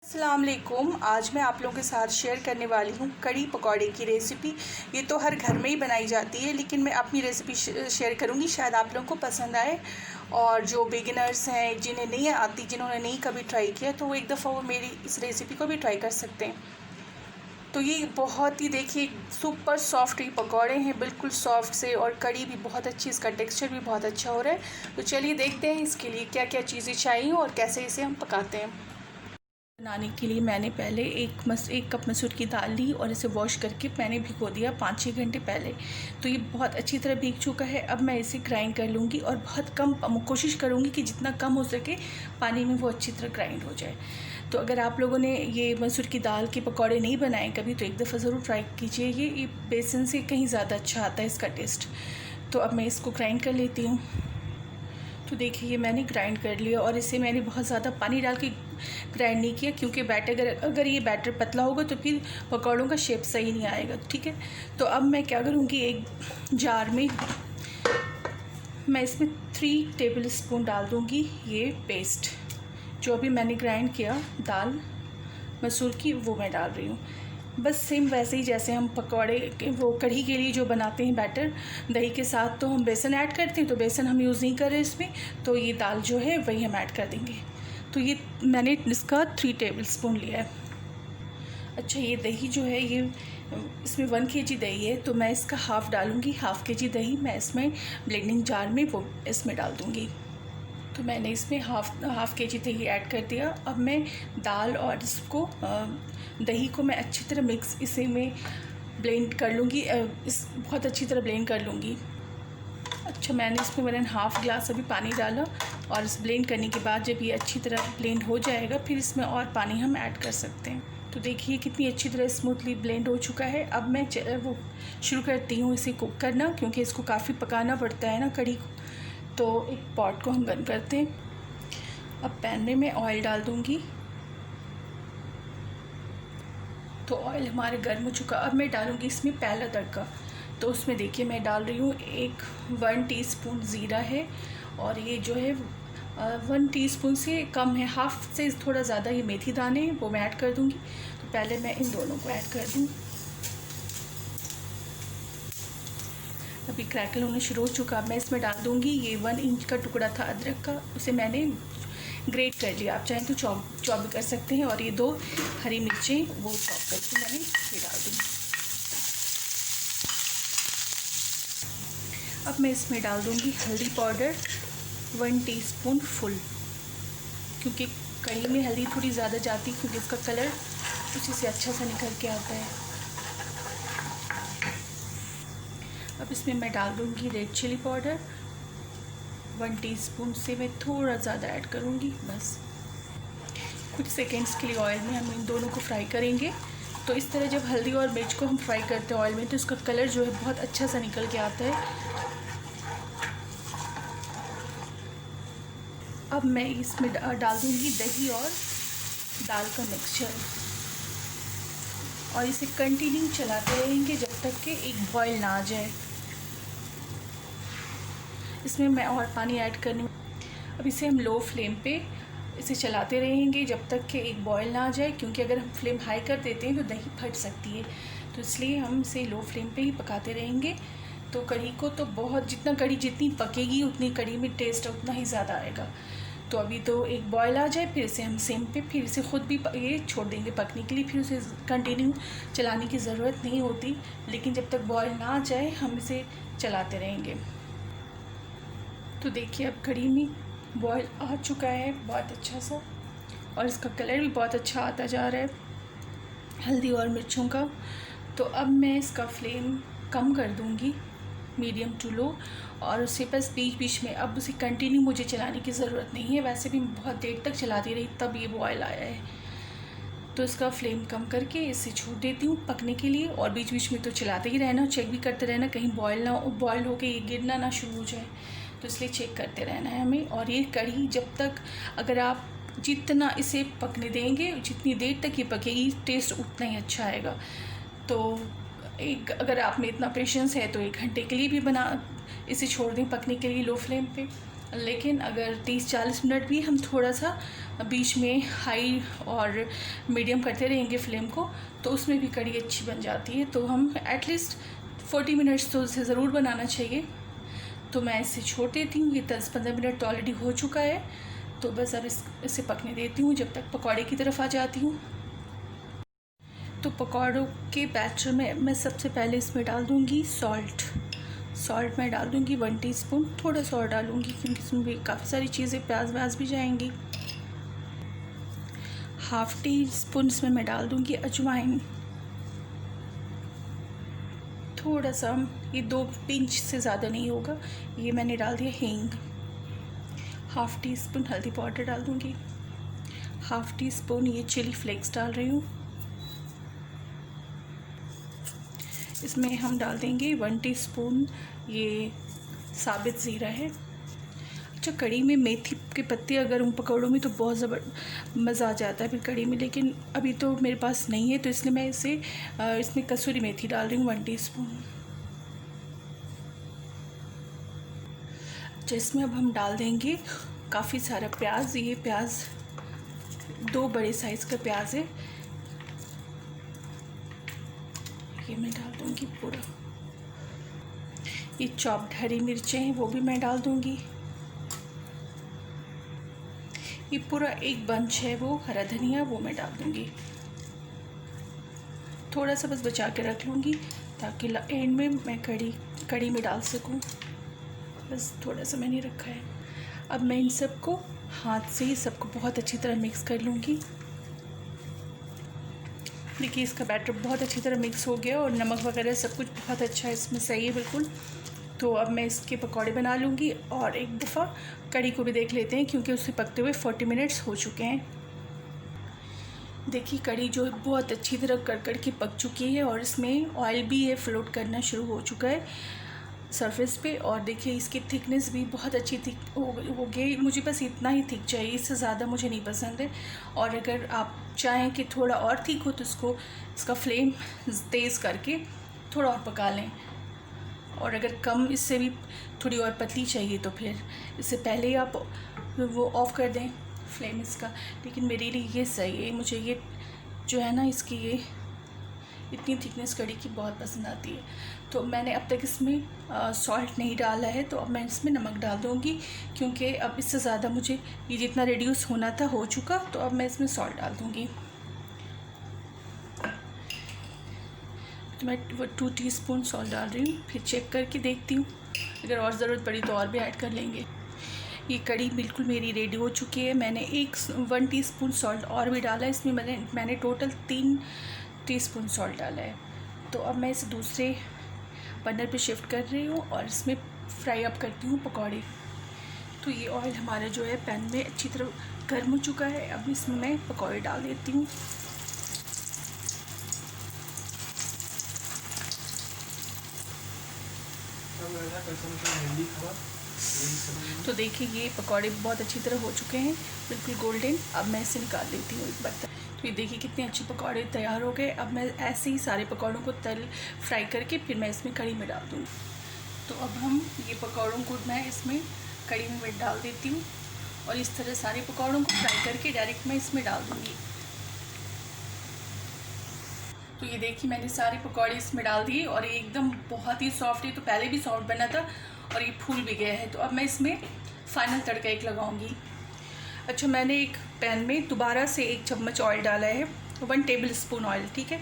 अस्सलाम वालेकुम। आज मैं आप लोगों के साथ शेयर करने वाली हूँ कड़ी पकौड़े की रेसिपी। ये तो हर घर में ही बनाई जाती है, लेकिन मैं अपनी रेसिपी शेयर करूँगी, शायद आप लोगों को पसंद आए। और जो बिगिनर्स हैं, जिन्हें नहीं आती, जिन्होंने नहीं कभी ट्राई किया, तो वो एक दफ़ा वो मेरी इस रेसिपी को भी ट्राई कर सकते हैं। तो ये बहुत ही, देखिए, सुपर सॉफ्ट ये पकौड़े हैं, बिल्कुल सॉफ्ट से, और कड़ी भी बहुत अच्छी, इसका टेक्सचर भी बहुत अच्छा हो रहा है। तो चलिए देखते हैं इसके लिए क्या क्या चीज़ें चाहिए और कैसे इसे हम पकाते हैं। बनाने के लिए मैंने पहले एक कप मसूर की दाल ली और इसे वॉश करके मैंने भिगो दिया 5-6 घंटे पहले। तो ये बहुत अच्छी तरह भीग चुका है। अब मैं इसे ग्राइंड कर लूँगी और बहुत कम कोशिश करूँगी कि जितना कम हो सके पानी में वो अच्छी तरह ग्राइंड हो जाए। तो अगर आप लोगों ने ये मसूर की दाल के पकौड़े नहीं बनाए कभी, तो एक दफ़ा ज़रूर ट्राई कीजिए। ये बेसन से कहीं ज़्यादा अच्छा आता है इसका टेस्ट। तो अब मैं इसको ग्राइंड कर लेती हूँ। तो देखिए, ये मैंने ग्राइंड कर लिया और इसे मैंने बहुत ज़्यादा पानी डाल के ग्राइंड नहीं किया, क्योंकि बैटर अगर ये बैटर पतला होगा तो फिर पकौड़ों का शेप सही नहीं आएगा। ठीक है, तो अब मैं क्या करूँगी, एक जार में मैं इसमें 3 टेबल स्पून डाल दूँगी ये पेस्ट, जो अभी मैंने ग्राइंड किया दाल मसूर की, वो मैं डाल रही हूँ। बस सेम वैसे ही जैसे हम पकौड़े वो कढ़ी के लिए जो बनाते हैं बैटर दही के साथ, तो हम बेसन ऐड करते हैं, तो बेसन हम यूज़ नहीं कर रहे इसमें, तो ये दाल जो है वही हम ऐड कर देंगे। तो ये मैंने इसका 3 टेबल स्पून लिया है। अच्छा, ये दही जो है, ये इसमें 1 kg दही है, तो मैं इसका हाफ़ डालूँगी। हाफ़ kg दही मैं इसमें ब्लेंडिंग जार में वो इसमें डाल दूँगी। तो मैंने इसमें हाफ़ kg दही ऐड कर दिया। अब मैं दाल और इसको दही को मैं अच्छी तरह मिक्स इसे में ब्लेंड कर लूँगी, इस बहुत अच्छी तरह ब्लेंड कर लूँगी। अच्छा, मैंने इसमें 1.5 ग्लास अभी पानी डाला, और इस ब्लेंड करने के बाद जब ये अच्छी तरह ब्लेंड हो जाएगा, फिर इसमें और पानी हम ऐड कर सकते हैं। तो देखिए कितनी अच्छी तरह स्मूथली ब्लेंड हो चुका है। अब मैं वो शुरू करती हूँ इसे कुक करना, क्योंकि इसको काफ़ी पकाना पड़ता है ना कढ़ी को। तो एक पॉट को हम गर्म करते हैं। अब पैन में मैं ऑयल डाल दूँगी। तो ऑयल हमारे गर्म हो चुका। अब मैं डालूँगी इसमें पहला तड़का। तो उसमें देखिए मैं डाल रही हूँ 1 टीस्पून ज़ीरा है, और ये जो है 1 टीस्पून से कम है, हाफ़ से थोड़ा ज़्यादा ये मेथी दाने, वो मैं ऐड कर दूँगी। तो पहले मैं इन दोनों को ऐड कर दूँ। अभी क्रैकल होना शुरू हो चुका। मैं इसमें डाल दूँगी ये 1 इंच का टुकड़ा था अदरक का, उसे मैंने ग्रेट कर लिया। आप चाहें तो चॉप भी कर सकते हैं। और ये 2 हरी मिर्चें वो चॉप करके मैंने ये डाल दी। अब मैं इसमें डाल दूँगी हल्दी पाउडर 1 टीस्पून फुल, क्योंकि कढ़ी में हल्दी थोड़ी ज़्यादा जाती है, क्योंकि इसका कलर उसी से अच्छा सा निकल के आता है। अब इसमें मैं डाल दूँगी रेड चिली पाउडर 1 टीस्पून से मैं थोड़ा ज़्यादा ऐड करूँगी। बस कुछ सेकेंड्स के लिए ऑयल में हम इन दोनों को फ्राई करेंगे। तो इस तरह जब हल्दी और मिर्च को हम फ्राई करते हैं ऑयल में, तो इसका कलर जो है बहुत अच्छा सा निकल के आता है। अब मैं इसमें डाल दूँगी दही और दाल का मिक्सचर, और इसे कंटिन्यू चलाते रहेंगे जब तक कि एक बॉयल ना आ जाए। इसमें मैं और पानी ऐड करनी। अब इसे हम लो फ्लेम पे इसे चलाते रहेंगे जब तक कि एक बॉयल ना आ जाए, क्योंकि अगर हम फ्लेम हाई कर देते हैं तो दही फट सकती है। तो इसलिए हम इसे लो फ्लेम पे ही पकाते रहेंगे। तो कढ़ी को तो बहुत, कढ़ी जितनी पकेगी उतनी कढ़ी में टेस्ट उतना ही ज़्यादा आएगा। तो अभी तो एक बॉयल आ जाए, फिर इसे हम सेम पे फिर इसे खुद भी ये छोड़ देंगे पकने के लिए। फिर उसे कंटिन्यू चलाने की ज़रूरत नहीं होती, लेकिन जब तक बॉयल ना आ जाए हम इसे चलाते रहेंगे। तो देखिए अब कढ़ी में बॉयल आ चुका है बहुत अच्छा सा, और इसका कलर भी बहुत अच्छा आता जा रहा है हल्दी और मिर्चों का। तो अब मैं इसका फ्लेम कम कर दूंगी, मीडियम टू लो, और उसे बस बीच बीच में, अब उसे कंटिन्यू मुझे चलाने की ज़रूरत नहीं है, वैसे भी बहुत देर तक चलाती रही तब ये बॉयल आया है। तो इसका फ्लेम कम करके इसे छोड़ देती हूँ पकने के लिए, और बीच बीच में तो चलाते ही रहना, चेक भी करते रहना कहीं बॉयल होकर ये गिरना ना शुरू हो जाए। तो इसलिए चेक करते रहना है हमें। और ये कढ़ी जब तक, अगर आप जितना इसे पकने देंगे, जितनी देर तक ये पकेगी, टेस्ट उतना ही अच्छा आएगा। तो अगर आप में इतना पेशेंस है तो 1 घंटे के लिए भी इसे छोड़ दें पकने के लिए लो फ्लेम पे। लेकिन अगर 30-40 मिनट भी हम थोड़ा सा बीच में हाई और मीडियम करते रहेंगे फ्लेम को, तो उसमें भी कड़ी अच्छी बन जाती है। तो हम एटलीस्ट 40 मिनट्स तो उसे ज़रूर बनाना चाहिए। तो मैं इसे छोड़ देती हूँ। ये 10-15 मिनट तो ऑलरेडी हो चुका है, तो बस अब इसे पकने देती हूँ जब तक पकौड़े की तरफ आ जाती हूँ। तो पकौड़ों के बैटर में मैं सबसे पहले इसमें डाल दूँगी सॉल्ट मैं डाल दूँगी 1 टीस्पून। थोड़ा सा और डालूँगी क्योंकि इसमें भी काफ़ी सारी चीज़ें प्याज व्याज भी जाएंगी। हाफ़ टी स्पून इसमें मैं डाल दूँगी अजवाइन। थोड़ा सा, ये 2 पिंच से ज़्यादा नहीं होगा। ये मैंने डाल दिया हींग। हाफ़ टी स्पून हल्दी पाउडर डाल दूँगी। हाफ़ टी स्पून ये चिली फ्लेक्स डाल रही हूँ। इसमें हम डाल देंगे 1 टीस्पून ये साबित ज़ीरा है। अच्छा, कड़ी में मेथी के पत्ते अगर उन पकौड़ों में तो बहुत मज़ा आ जाता है फिर कड़ी में, लेकिन अभी तो मेरे पास नहीं है, तो इसलिए मैं इसमें कसूरी मेथी डाल रही हूँ 1 टीस्पून। अच्छा, इसमें अब हम डाल देंगे काफ़ी सारा प्याज। ये प्याज 2 बड़े साइज़ का प्याज है, ये मैं डाल दूँगी पूरा। ये चॉप्ड हरी मिर्चें हैं वो भी मैं डाल दूँगी। ये पूरा एक बंच है वो हरा धनिया, वो मैं डाल दूँगी। थोड़ा सा बस बचा के रख लूँगी ताकि एंड में मैं कड़ी में डाल सकूँ। बस थोड़ा सा मैंने रखा है। अब मैं इन सबको हाथ से ही सबको बहुत अच्छी तरह मिक्स कर लूँगी। देखिए इसका बैटर बहुत अच्छी तरह मिक्स हो गया और नमक वगैरह सब कुछ बहुत अच्छा है इसमें, सही है बिल्कुल। तो अब मैं इसके पकौड़े बना लूँगी और एक दफ़ा कड़ी को भी देख लेते हैं क्योंकि उसे पकते हुए 40 मिनट्स हो चुके हैं। देखिए कड़ी जो है बहुत अच्छी तरह कड़कड़ के पक चुकी है और इसमें ऑयल भी ये फ्लोट करना शुरू हो चुका है सरफेस पे। और देखिए इसकी थिकनेस भी बहुत अच्छी थिक हो गई। मुझे बस इतना ही थिक चाहिए, इससे ज़्यादा मुझे नहीं पसंद है। और अगर आप चाहें कि थोड़ा और थिक हो तो इसका फ्लेम तेज़ करके थोड़ा और पका लें, और अगर कम इससे भी थोड़ी और पतली चाहिए तो फिर इससे पहले ही आप वो ऑफ़ कर दें फ्लेम इसका। लेकिन मेरे लिए ये सही है, मुझे ये जो है ना इसकी ये इतनी थिकनेस कड़ी की बहुत पसंद आती है। तो मैंने अब तक इसमें सॉल्ट नहीं डाला है, तो अब मैं इसमें नमक डाल दूँगी क्योंकि अब इससे ज़्यादा मुझे ये जितना रिड्यूस होना था हो चुका, तो अब मैं इसमें सॉल्ट डाल दूँगी। तो मैं 2 टीस्पून सॉल्ट डाल रही हूँ, फिर चेक करके देखती हूँ, अगर और ज़रूरत पड़ी तो और भी ऐड कर लेंगे। ये कड़ी बिल्कुल मेरी रेडी हो चुकी है। मैंने 1 टीस्पून सॉल्ट और भी डाला है इसमें, मैंने टोटल 3 टीस्पून सॉल्ट डाला है। तो अब मैं इसे दूसरे बर्नर पे शिफ्ट कर रही हूँ और इसमें फ्राई अप करती हूँ पकौड़े। तो ये ऑयल हमारा जो है पैन में अच्छी तरह गर्म हो चुका है। अब इसमें मैं पकौड़े डाल देती हूँ। तो देखिए ये पकौड़े बहुत अच्छी तरह हो चुके हैं, बिल्कुल गोल्डन। अब मैं इसे निकाल लेती हूँ एक बर्तन। तो ये देखिए कितने अच्छे पकौड़े तैयार हो गए। अब मैं ऐसे ही सारे पकौड़ों को फ्राई करके फिर मैं इसमें कड़ी में डाल दूँगी। तो अब हम ये पकौड़ों को मैं इसमें कड़ी में डाल देती हूँ और इस तरह सारे पकौड़ों को फ्राई करके डायरेक्ट मैं इसमें डाल दूँगी। तो ये देखिए मैंने सारे पकौड़े इसमें डाल दिए और ये एकदम बहुत ही सॉफ्ट है। तो पहले भी सॉफ्ट बना था और ये फूल भी गया है। तो अब मैं इसमें फाइनल तड़का एक लगाऊंगी। अच्छा, मैंने एक पैन में दोबारा से 1 चम्मच ऑयल डाला है, 1 टेबल स्पून ऑयल, ठीक है।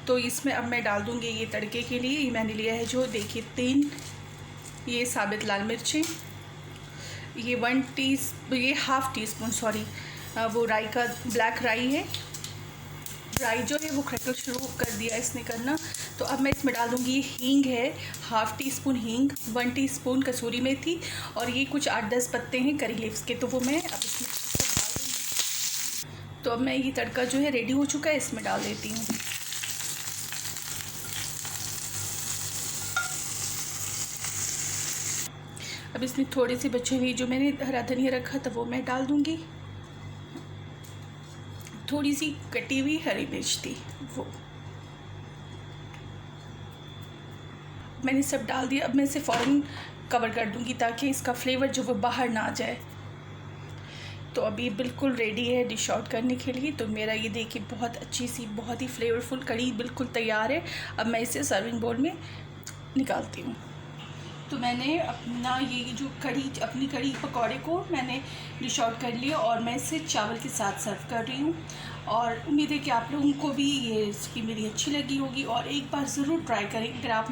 तो इसमें अब मैं डाल दूँगी ये तड़के के लिए। ये मैंने लिया है जो देखिए 3 ये साबित लाल मिर्चें, ये हाफ़ टी स्पून सॉरी वो राई का ब्लैक राई है। राई जो है वो क्रैकल शुरू कर दिया इसने करना। तो अब मैं इसमें डाल दूँगी हींग है, हाफ़ टी स्पून हींग, 1 टीस्पून कसूरी मेथी और ये कुछ 8-10 पत्ते हैं करी लीव्स के, तो वो मैं अब इसमें डाल दूँगी। तो अब मैं ये तड़का जो है रेडी हो चुका है, इसमें डाल देती हूँ। अब इसमें थोड़ी सी बची हुई जो मैंने हरा धनिया रखा था वो मैं डाल दूँगी। थोड़ी सी कटी हुई हरी मिर्च थी वो मैंने सब डाल दिया। अब मैं इसे फ़ौरन कवर कर दूँगी ताकि इसका फ्लेवर जो वो बाहर ना आ जाए। तो अभी बिल्कुल रेडी है डिश आउट करने के लिए। तो मेरा ये देखिए बहुत अच्छी सी, बहुत ही फ्लेवरफुल कढ़ी बिल्कुल तैयार है। अब मैं इसे सर्विंग बोल में निकालती हूँ। तो मैंने अपना ये जो अपनी कढ़ी पकौड़े को मैंने डिश आउट कर लिया और मैं इसे चावल के साथ सर्व कर रही हूँ। और उम्मीद है कि आप लोगों को भी ये रेसिपी मेरी अच्छी लगी होगी और एक बार ज़रूर ट्राई करें। अगर आप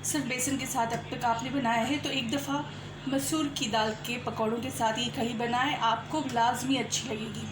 सिर्फ बेसन के साथ अब तक आपने बनाया है तो एक दफ़ा मसूर की दाल के पकौड़ों के साथ ये कढ़ी बनाएं, आपको लाजमी अच्छी लगेगी।